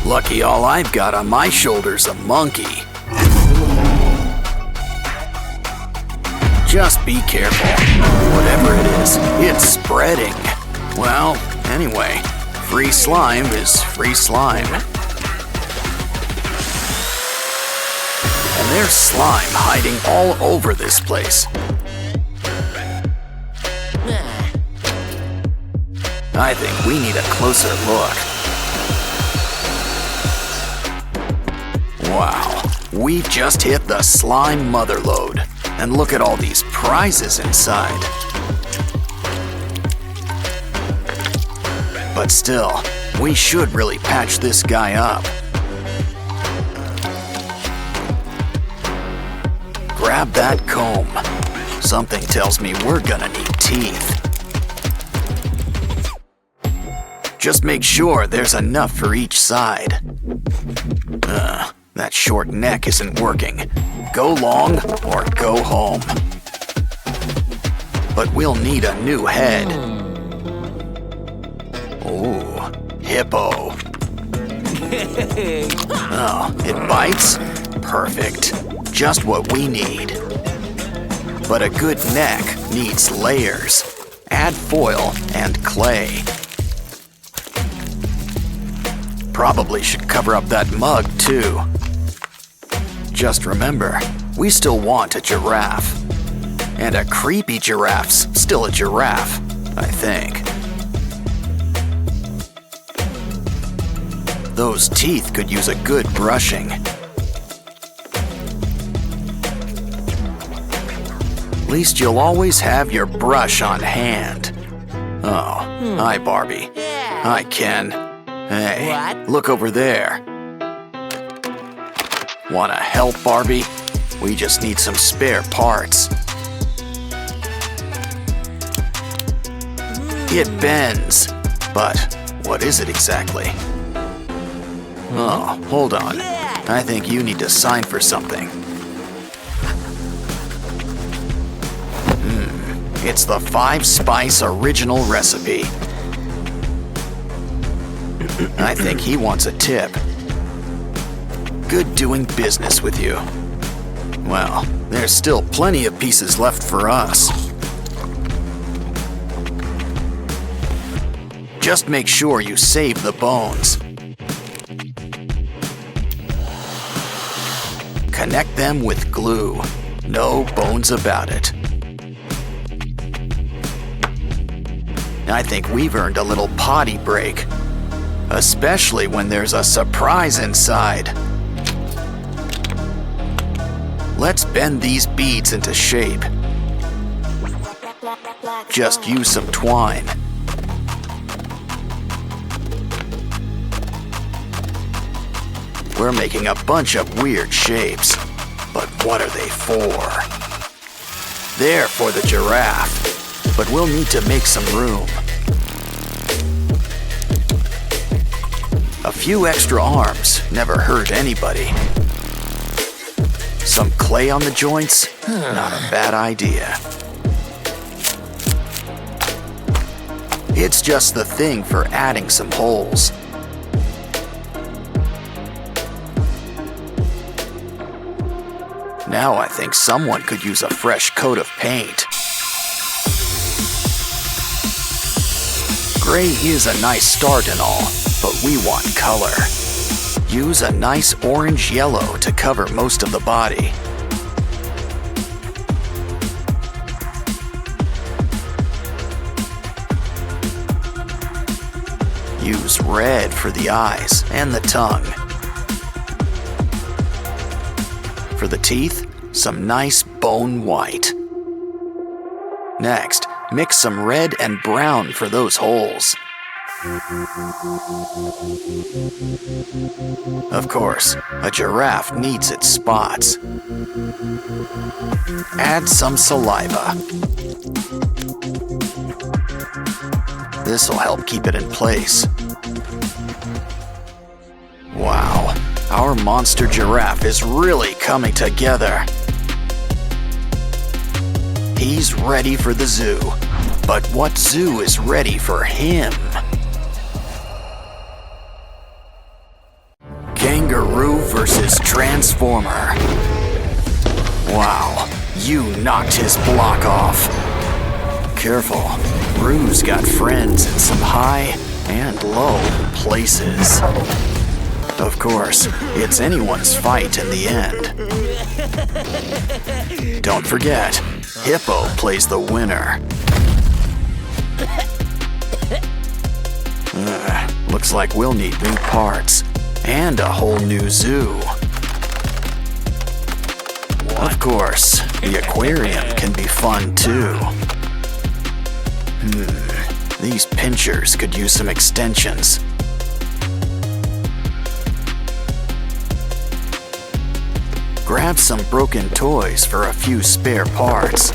Lucky all I've got on my shoulder's a monkey. Just be careful. Whatever it is, it's spreading. Well, anyway, free slime is free slime. And there's slime hiding all over this place. I think we need a closer look. Wow, we just hit the slime motherlode. And look at all these prizes inside. But still, we should really patch this guy up. Grab that comb. Something tells me we're gonna need teeth. Just make sure there's enough for each side. That short neck isn't working. Go long or go home. But we'll need a new head. Ooh, Hippo. Oh, it bites? Perfect. Just what we need. But a good neck needs layers. Add foil and clay. Probably should cover up that mug too. Just remember, we still want a giraffe. And a creepy giraffe's still a giraffe, I think. Those teeth could use a good brushing. At least you'll always have your brush on hand. Oh, hi Barbie. Hi Ken. Hey, What? look over there. Wanna help, Barbie? We just need some spare parts. It bends, but what is it exactly? Oh, hold on. I think you need to sign for something. It's the 5-spice original recipe. I think he wants a tip. Good doing business with you. Well, there's still plenty of pieces left for us. Just make sure you save the bones. Connect them with glue. No bones about it. I think we've earned a little potty break. Especially when there's a surprise inside. Let's bend these beads into shape. Just use some twine. We're making a bunch of weird shapes. But what are they for? They're for the giraffe, but we'll need to make some room. A few extra arms never hurt anybody. Some clay on the joints? Not a bad idea. It's just the thing for adding some holes. Now I think someone could use a fresh coat of paint. Gray is a nice start and all, but we want color. Use a nice orange yellow to cover most of the body. Use red for the eyes and the tongue. For the teeth, some nice bone white. Next, mix some red and brown for those holes. Of course, a giraffe needs its spots. Add some saliva. This'll help keep it in place. Wow, our monster giraffe is really coming together. He's ready for the zoo, but what zoo is ready for him? Kangaroo versus Transformer. Wow, you knocked his block off. Careful, Roo's got friends in some high and low places. Of course, it's anyone's fight in the end. Don't forget, Hippo plays the winner. Looks like we'll need new parts and a whole new zoo. Of course, the aquarium can be fun too. These pinchers could use some extensions. Grab some broken toys for a few spare parts.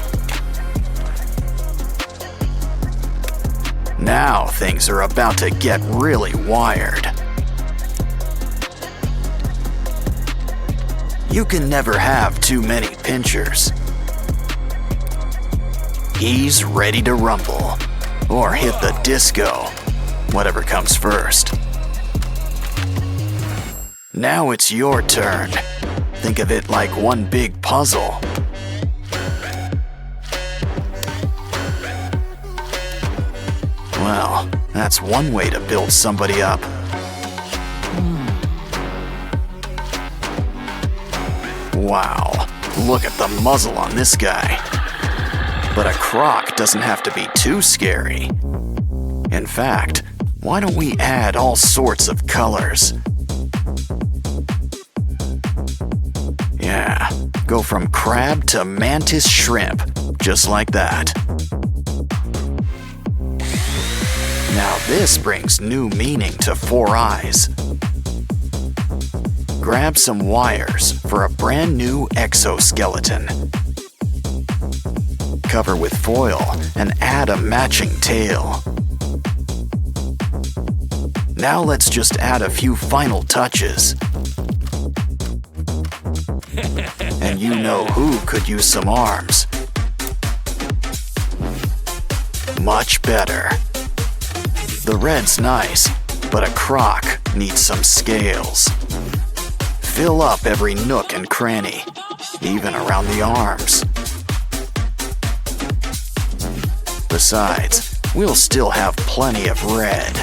Now things are about to get really wired. You can never have too many pinchers. He's ready to rumble, or hit the disco, whatever comes first. Now it's your turn. Think of it like one big puzzle. Well, that's one way to build somebody up. Wow, look at the muzzle on this guy. But a Croc doesn't have to be too scary. In fact, why don't we add all sorts of colors? Yeah, go from crab to mantis shrimp, just like that. Now this brings new meaning to Four Eyes. Grab some wires for a brand new exoskeleton. Cover with foil and add a matching tail. Now let's just add a few final touches. And you know who could use some arms. Much better. The red's nice, but a Croc needs some scales. Fill up every nook and cranny, even around the arms. Besides, we'll still have plenty of red,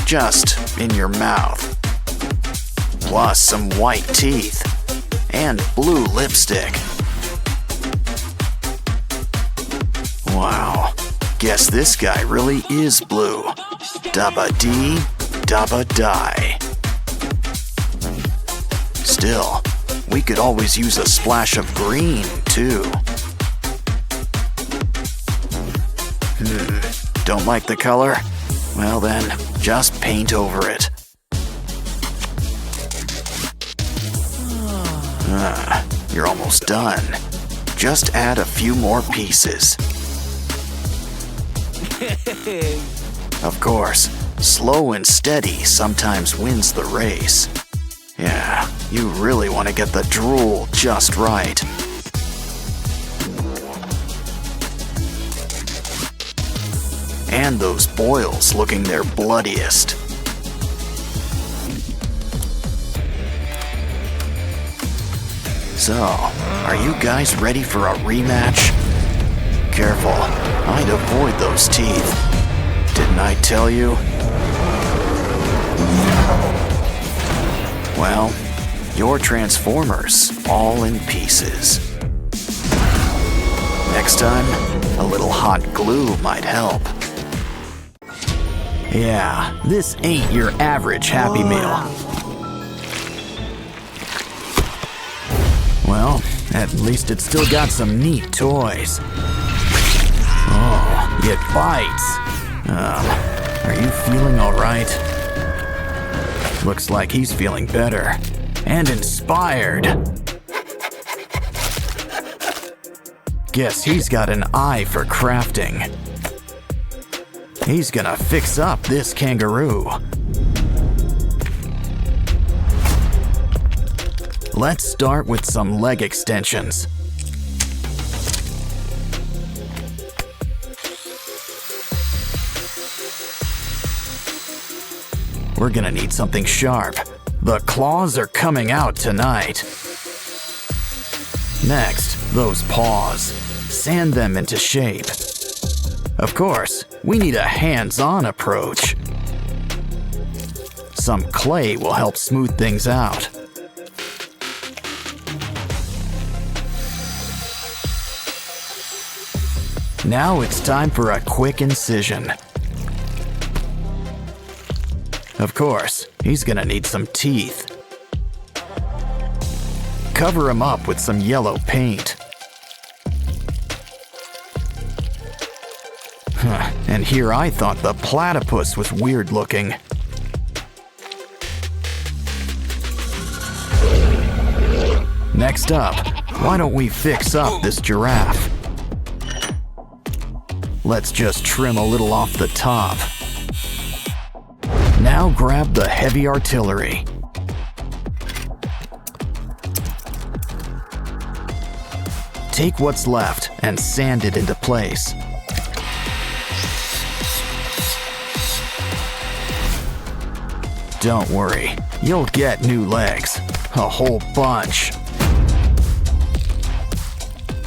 just in your mouth. Plus some white teeth and blue lipstick. Wow, guess this guy really is blue. Dabba dee, dabba die. Still, we could always use a splash of green, too. Don't like the color? Well then, just paint over it. You're almost done. Just add a few more pieces. Of course, slow and steady sometimes wins the race. Yeah, you really want to get the drool just right. And those boils looking their bloodiest. So, are you guys ready for a rematch? Careful, I'd avoid those teeth. Didn't I tell you? Well, your Transformers all in pieces. Next time, a little hot glue might help. Yeah, this ain't your average Happy Meal. Well, at least it's still got some neat toys. Oh, it bites. Are you feeling all right? Looks like he's feeling better and inspired. Guess he's got an eye for crafting. He's gonna fix up this kangaroo. Let's start with some leg extensions. We're gonna need something sharp, The claws are coming out tonight. Next, those paws. Sand them into shape. Of course, we need a hands-on approach. Some clay will help smooth things out. Now it's time for a quick incision. Of course, he's gonna need some teeth. Cover him up with some yellow paint. And here I thought the platypus was weird looking. Next up, why don't we fix up this giraffe? Let's just trim a little off the top. Now grab the heavy artillery. Take what's left and sand it into place. Don't worry, you'll get new legs. A whole bunch.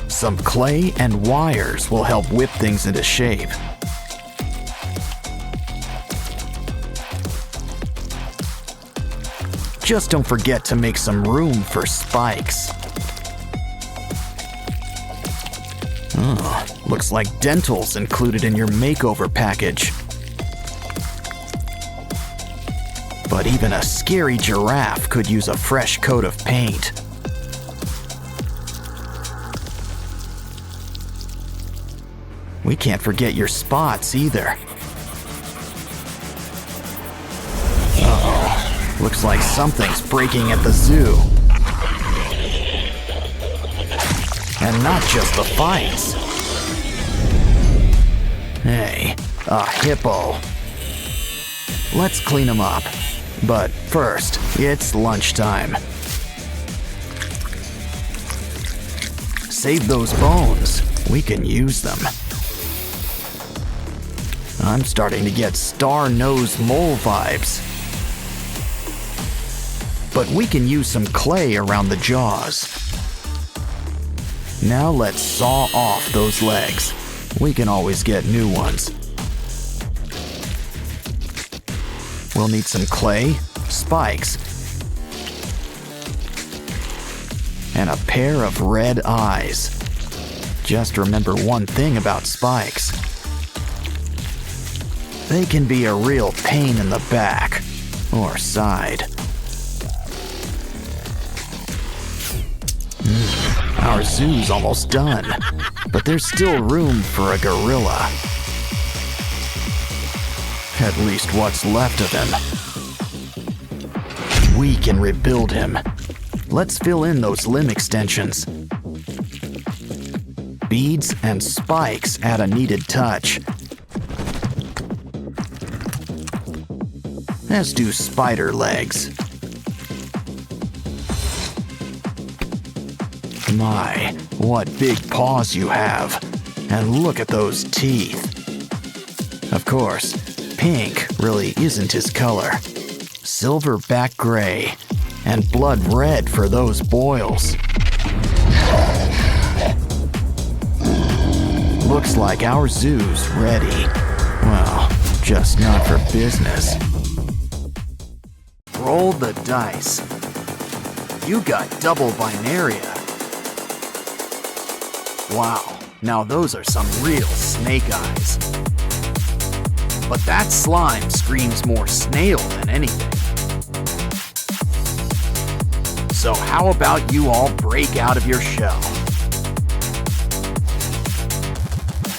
Some clay and wires will help whip things into shape. Just don't forget to make some room for spikes. Oh, looks like dental's included in your makeover package. But even a scary giraffe could use a fresh coat of paint. We can't forget your spots either. Uh-oh. Looks like something's breaking at the zoo. And not just the fights. Hey, a hippo. Let's clean him up. But first, it's lunchtime. Save those bones. We can use them. I'm starting to get star-nosed mole vibes. But we can use some clay around the jaws. Now let's saw off those legs. We can always get new ones. We'll need some clay, spikes, and a pair of red eyes. Just remember one thing about spikes. They can be a real pain in the back or side. Our zoo's almost done, but there's still room for a gorilla. At least what's left of him. We can rebuild him. Let's fill in those limb extensions. Beads and spikes add a needed touch. As do spider legs. My, what big paws you have. And look at those teeth. Of course, pink really isn't his color. Silverback gray and blood red for those boils. Looks like our zoo's ready. Well, just not for business. Roll the dice. You got double binaria. Wow, now those are some real snake eyes. But that slime screams more snail than anything. So how about you all break out of your shell?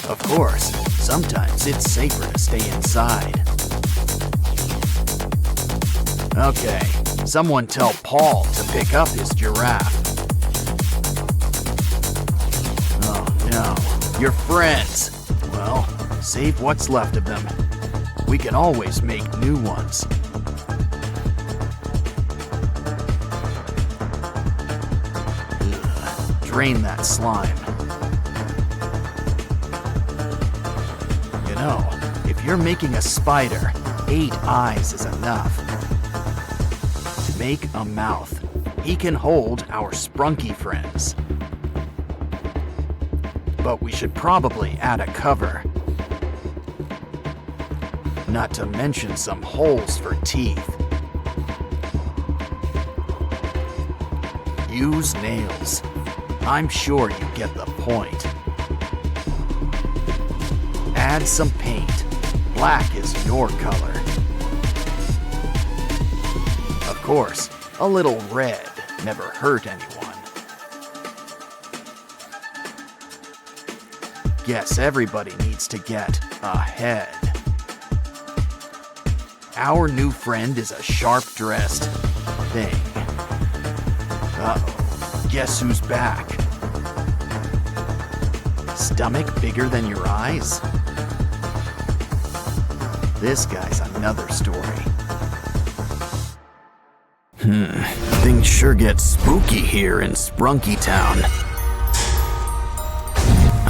Of course, sometimes it's safer to stay inside. Okay, someone tell Paul to pick up his giraffe. Oh no, your friends. Well, save what's left of them. We can always make new ones. Ugh, drain that slime. You know, if you're making a spider, 8 eyes is enough. make a mouth. He can hold our sprunky friends. But we should probably add a cover. Not to mention some holes for teeth. Use nails. I'm sure you get the point. Add some paint. Black is your color. Of course, a little red never hurt anyone. Guess everybody needs to get a head. Our new friend is a sharp-dressed thing. Uh-oh, guess who's back? Stomach bigger than your eyes? This guy's another story. Things sure get spooky here in Sprunky Town.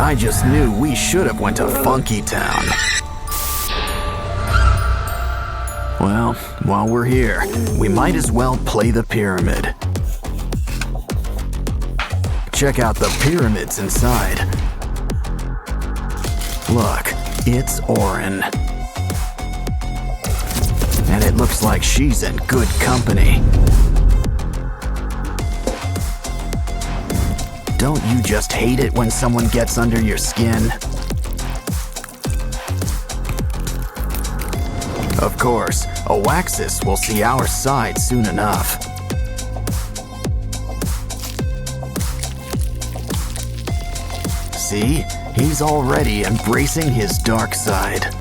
I just knew we should have went to Funky Town. Well, while we're here, we might as well play the pyramid. Check out the pyramids inside. Look, it's Orin. And it looks like she's in good company. Don't you just hate it when someone gets under your skin? Of course, Oaxis will see our side soon enough. See? He's already embracing his dark side.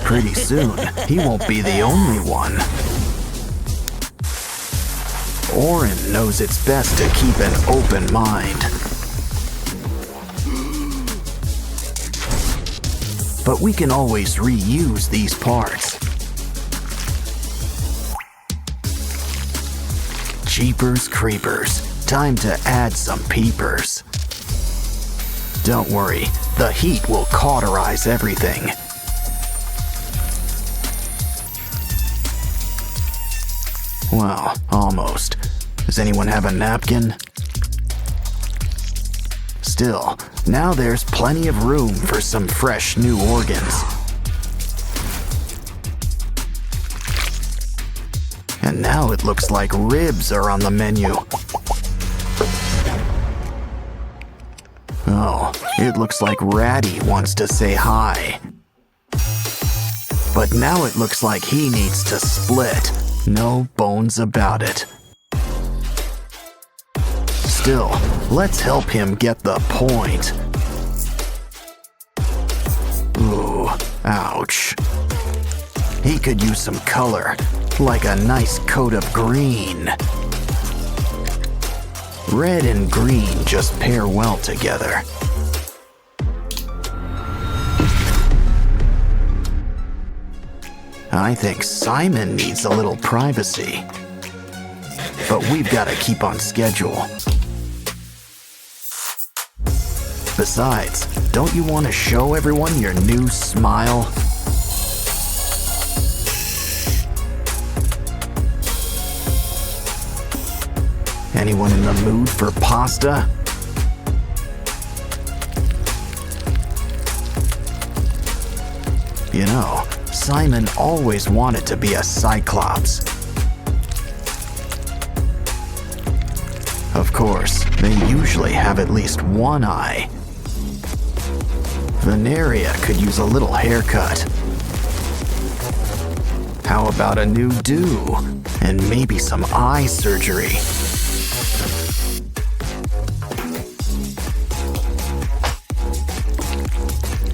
Pretty soon, he won't be the only one. Orin knows it's best to keep an open mind. But we can always reuse these parts. Jeepers creepers, time to add some peepers. Don't worry, the heat will cauterize everything. Well, almost. Does anyone have a napkin? Still, now there's plenty of room for some fresh new organs. And now it looks like ribs are on the menu. Oh, it looks like Ratty wants to say hi. But now it looks like he needs to split. No bones about it. Still, let's help him get the point. Ooh, ouch. He could use some color, like a nice coat of green. Red and green just pair well together. I think Simon needs a little privacy. But we've got to keep on schedule. Besides, don't you want to show everyone your new smile? Anyone in the mood for pasta? You know, Simon always wanted to be a Cyclops. Of course, they usually have at least one eye. Veneria could use a little haircut. How about a new do? And maybe some eye surgery.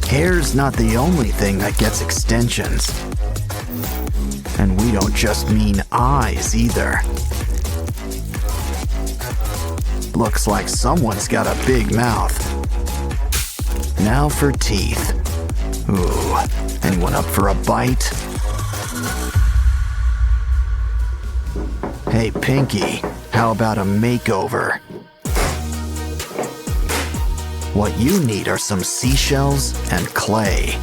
Hair's not the only thing that gets extensions. And we don't just mean eyes either. Looks like someone's got a big mouth. Now for teeth. Ooh, anyone up for a bite? Hey, Pinky, how about a makeover? What you need are some seashells and clay.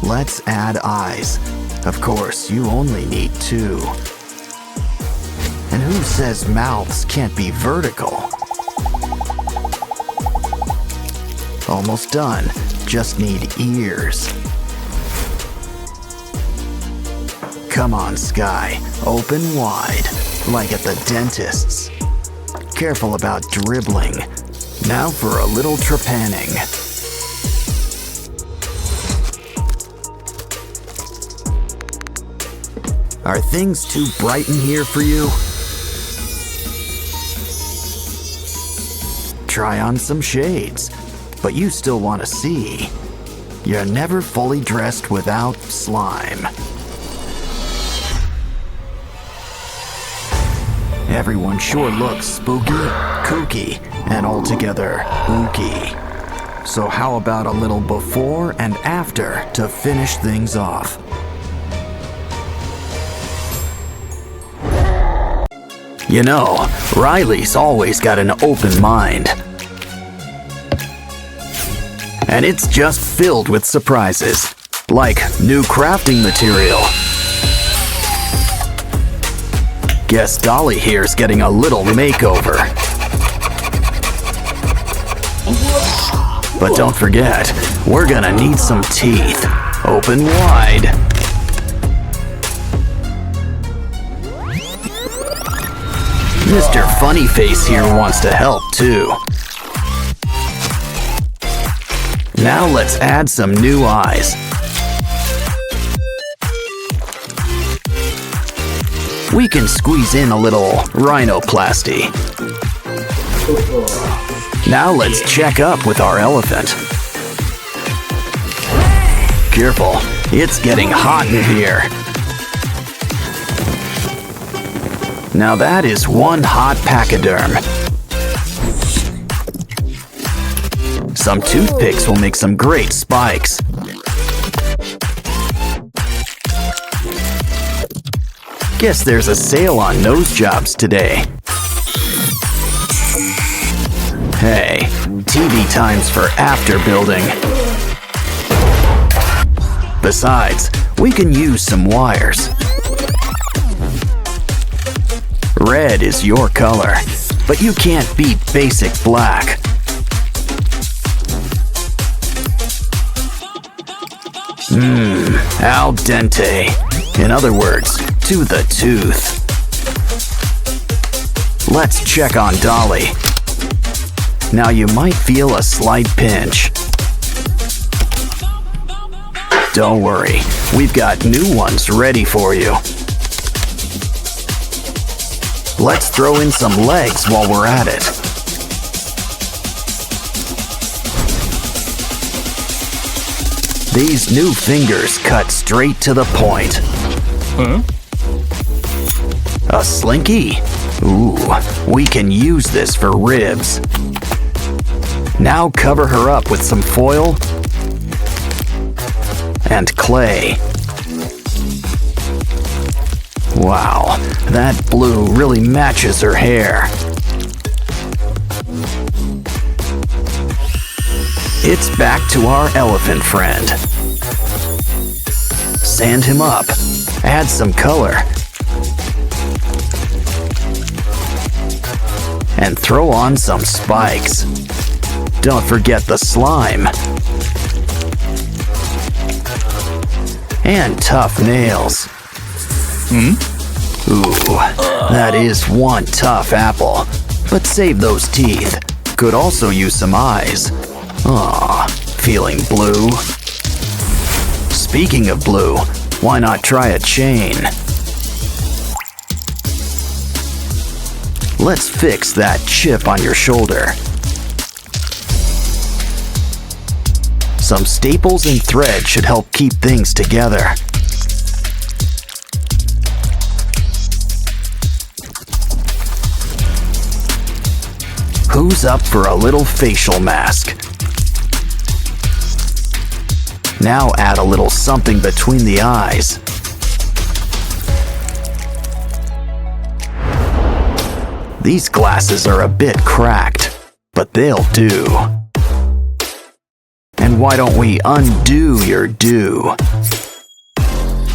Let's add eyes. Of course, you only need 2. And who says mouths can't be vertical? Almost done. Just need ears. Come on, Sky. Open wide, like at the dentist's. Careful about dribbling. Now for a little trepanning. Are things too bright in here for you? Try on some shades, but you still want to see. You're never fully dressed without slime. Everyone sure looks spooky, kooky, and altogether ooky. So how about a little before and after to finish things off? You know, Riley's always got an open mind. And it's just filled with surprises, like new crafting material. Guess Dolly here's getting a little makeover. But don't forget, we're gonna need some teeth. Open wide. Mr. Funnyface here wants to help too. Now let's add some new eyes. We can squeeze in a little rhinoplasty. Now let's check up with our elephant. Careful, it's getting hot in here. Now that is one hot pachyderm. Some toothpicks will make some great spikes. Guess there's a sale on nose jobs today. Hey, TV times for after building. Besides, we can use some wires. Red is your color, but you can't beat basic black. Al dente. In other words, to the tooth. Let's check on Dolly. Now you might feel a slight pinch. Don't worry, we've got new ones ready for you. Let's throw in some legs while we're at it. These new fingers cut straight to the point. A slinky? Ooh, we can use this for ribs. Now cover her up with some foil and clay. Wow, that blue really matches her hair. It's back to our elephant friend. Sand him up, add some color, and throw on some spikes. Don't forget the slime. And tough nails. Ooh, that is one tough apple. But save those teeth. Could also use some eyes. Aw, feeling blue? Speaking of blue, why not try a chain? Let's fix that chip on your shoulder. Some staples and thread should help keep things together. Who's up for a little facial mask? Now add a little something between the eyes. These glasses are a bit cracked, but they'll do. And why don't we undo your do?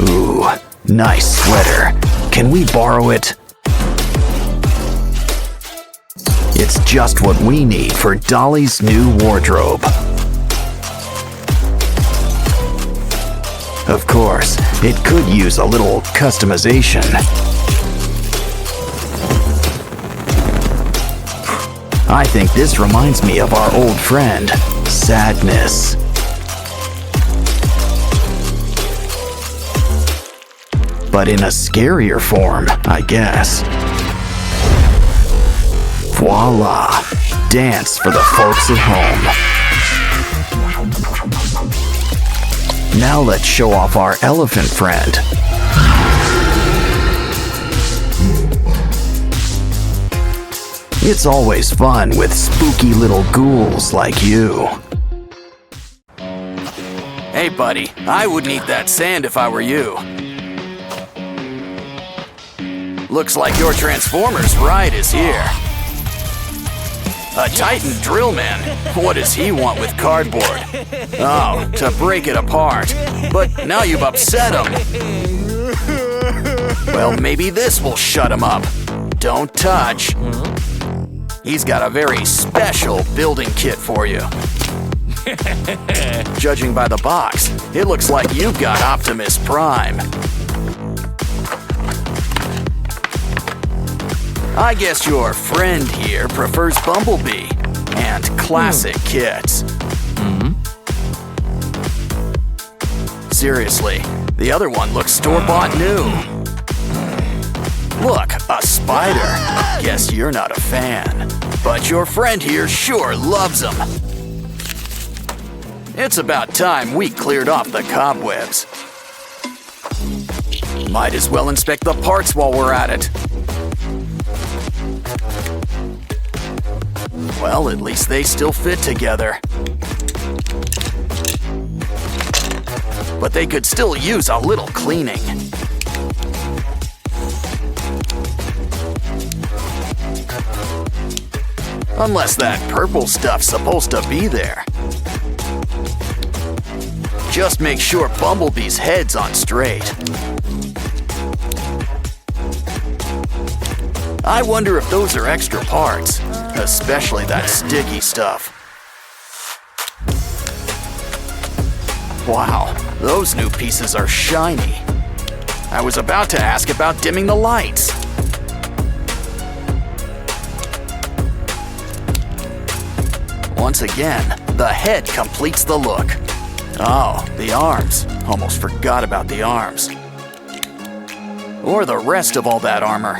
Ooh, nice sweater. Can we borrow it? It's just what we need for Dolly's new wardrobe. Of course, it could use a little customization. I think this reminds me of our old friend, Sadness. But in a scarier form, I guess. Voila! Dance for the folks at home. Now let's show off our elephant friend. It's always fun with spooky little ghouls like you. Hey buddy, I wouldn't eat that sand if I were you. Looks like your Transformers ride is here. A Titan drill man? What does he want with cardboard? Oh, to break it apart. But now you've upset him. Well, maybe this will shut him up. Don't touch. He's got a very special building kit for you. Judging by the box, it looks like you've got Optimus Prime. I guess your friend here prefers Bumblebee and classic kits. Seriously, the other one looks store-bought new. Look, a spider. Guess you're not a fan. But your friend here sure loves them. It's about time we cleared off the cobwebs. Might as well inspect the parts while we're at it. Well, at least they still fit together. But they could still use a little cleaning. Unless that purple stuff's supposed to be there. Just make sure Bumblebee's head's on straight. I wonder if those are extra parts, especially that sticky stuff. Wow, those new pieces are shiny. I was about to ask about dimming the lights. Once again, the head completes the look. Oh, the arms. Almost forgot about the arms. Or the rest of all that armor.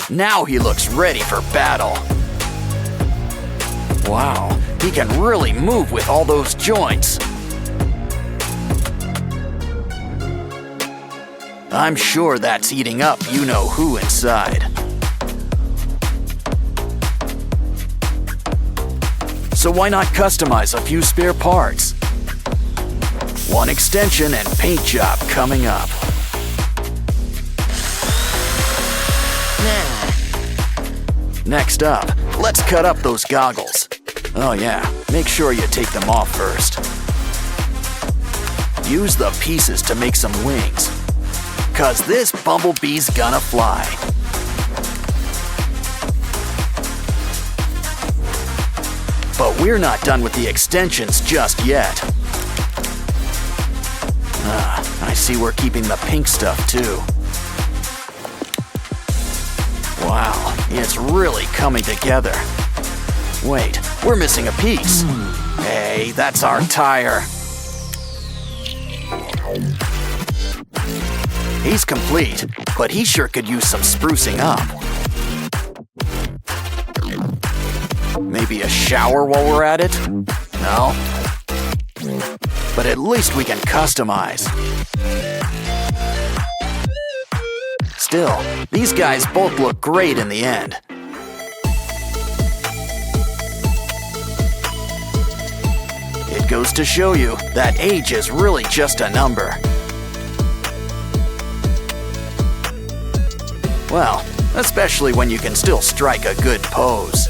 Now he looks ready for battle. Wow, he can really move with all those joints. I'm sure that's eating up you-know-who inside. So why not customize a few spare parts? One extension and paint job coming up. Next up, let's cut up those goggles. Oh yeah, make sure you take them off first. Use the pieces to make some wings, 'cause this bumblebee's gonna fly. But we're not done with the extensions just yet. I see we're keeping the pink stuff too. Wow, it's really coming together. Wait, we're missing a piece. Hey, that's our tire. He's complete, but he sure could use some sprucing up. Maybe a shower while we're at it? No? But at least we can customize. Still, these guys both look great in the end. It goes to show you that age is really just a number. Well, especially when you can still strike a good pose.